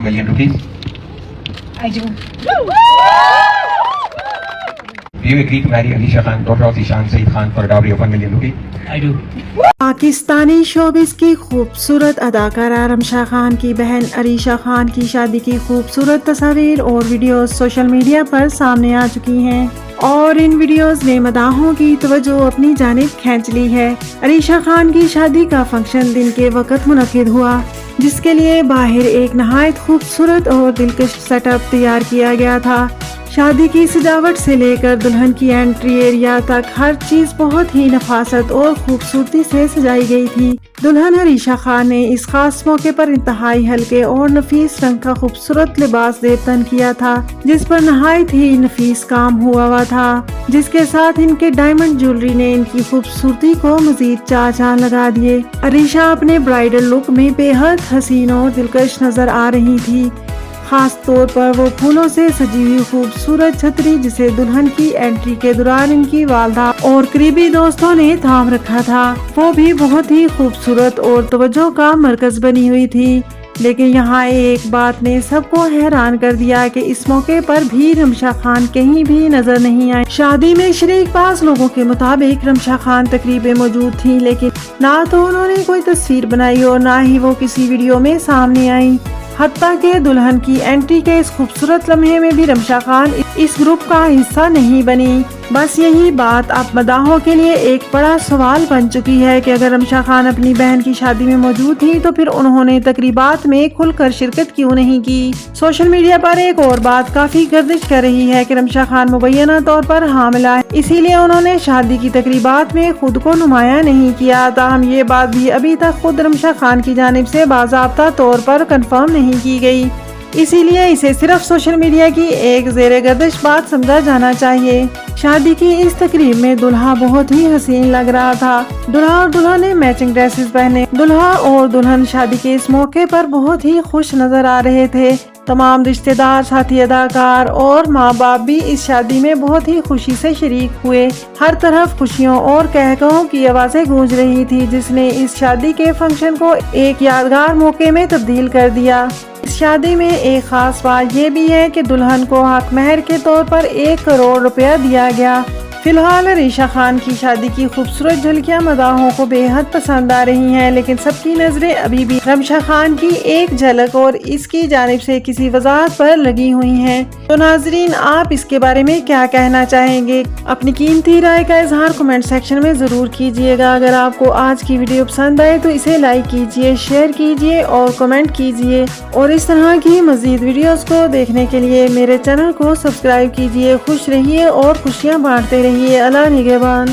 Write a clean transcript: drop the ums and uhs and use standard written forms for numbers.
million rupees. I do. Do you agree to marry Alisha Khan, daughter of Ishan Saeed Khan, for a dowry of 1 million rupees? I do. Pakistani showbiz की खूबसूरत अदाकारा रमशा खान की बहन अरीशा खान की शादी की खूबसूरत तस्वीर और वीडियोस सोशल मीडिया पर सामने आ चुकी हैं और इन वीडियोस ने मदाहों की तवज्जो अपनी जानिब खींच ली है। अरीशा खान की शादी का फंक्शन दिन के वक्त मुनक्किद हुआ, जिसके लिए बाहर एक नहायत खूबसूरत और दिलकश सेटअप तैयार किया गया था। शादी की सजावट से लेकर दुल्हन की एंट्री एरिया तक हर चीज बहुत ही नफासत और खूबसूरती से सजाई गई थी। दुल्हन अरीशा खान ने इस खास मौके पर इंतहाई हल्के और नफीस रंग का खूबसूरत लिबास देवतन किया था, जिस पर नहायत ही नफीस काम हुआ था, जिसके साथ इनके डायमंड ज्वेलरी ने इनकी खूबसूरती को मजीद चार चांद लगा दिए। अरीशा अपने ब्राइडल लुक में बेहद हसीन और दिलकश नजर आ रही थी, खास तौर पर वो फूलों से सजी हुई खूबसूरत छतरी जिसे दुल्हन की एंट्री के दौरान इनकी वालदा और करीबी दोस्तों ने थाम रखा था, वो भी बहुत ही खूबसूरत और तवज्जो का मरकज बनी हुई थी। लेकिन यहाँ एक बात ने सबको हैरान कर दिया कि इस मौके पर भी रमशा खान कहीं भी नजर नहीं आई। शादी में शरीक पास लोगों के मुताबिक रमशा खान तकरीब में मौजूद थी, लेकिन ना तो उन्होंने कोई तस्वीर बनाई और ना ही वो किसी वीडियो में सामने आई। हत्ता के दुल्हन की एंट्री के इस खूबसूरत लम्हे में भी रमशा खान इस ग्रुप का हिस्सा नहीं बनी। बस यही बात अब मदाहों के लिए एक बड़ा सवाल बन चुकी है कि अगर रमशा खान अपनी बहन की शादी में मौजूद थी तो फिर उन्होंने तकरीबात में खुलकर शिरकत क्यों नहीं की। सोशल मीडिया पर एक और बात काफी गर्दिश कर रही है कि रमशा खान मुबैना तौर पर हामिला है, इसीलिए उन्होंने शादी की तकरीबात में खुद को नुमाया नहीं किया। ताहम ये बात भी अभी तक खुद रमशा खान की जानिब से बाज़ाब्ता तौर पर कंफर्म नहीं की गई, इसीलिए इसे सिर्फ सोशल मीडिया की एक ज़ेरे गर्दिश बात समझा जाना चाहिए। शादी की इस तकरीब में दुल्हा बहुत ही हसीन लग रहा था। दुल्हा और दुल्हन ने मैचिंग ड्रेसेस पहने। दुल्हा और दुल्हन शादी के इस मौके पर बहुत ही खुश नजर आ रहे थे। तमाम रिश्तेदार, साथी, अदाकार और माँ बाप भी इस शादी में बहुत ही खुशी से शरीक हुए। हर तरफ खुशियों और कहकहों की आवाजें गूंज रही थी, जिसने इस शादी के फंक्शन को एक यादगार मौके में तब्दील कर दिया। इस शादी में एक खास बात ये भी है कि दुल्हन को हक महर के तौर पर 1 करोड़ रुपया दिया गया। फिलहाल अरीशा खान की शादी की खूबसूरत झलकियां मदाहों को बेहद पसंद आ रही हैं, लेकिन सबकी नजरें अभी भी रमशा खान की एक झलक और इसकी जानिब से किसी वजाहत पर लगी हुई हैं। तो नाजरीन, आप इसके बारे में क्या कहना चाहेंगे? अपनी कीमती राय का इजहार कमेंट सेक्शन में जरूर कीजिएगा। अगर आपको आज की वीडियो पसंद आए तो इसे लाइक कीजिए, शेयर कीजिए और कमेंट कीजिए, और इस तरह की मजीद वीडियोस को देखने के लिए मेरे चैनल को सब्सक्राइब कीजिए। खुश रहिए और खुशियाँ बांटते रहिए। अल्लाह निगहबान।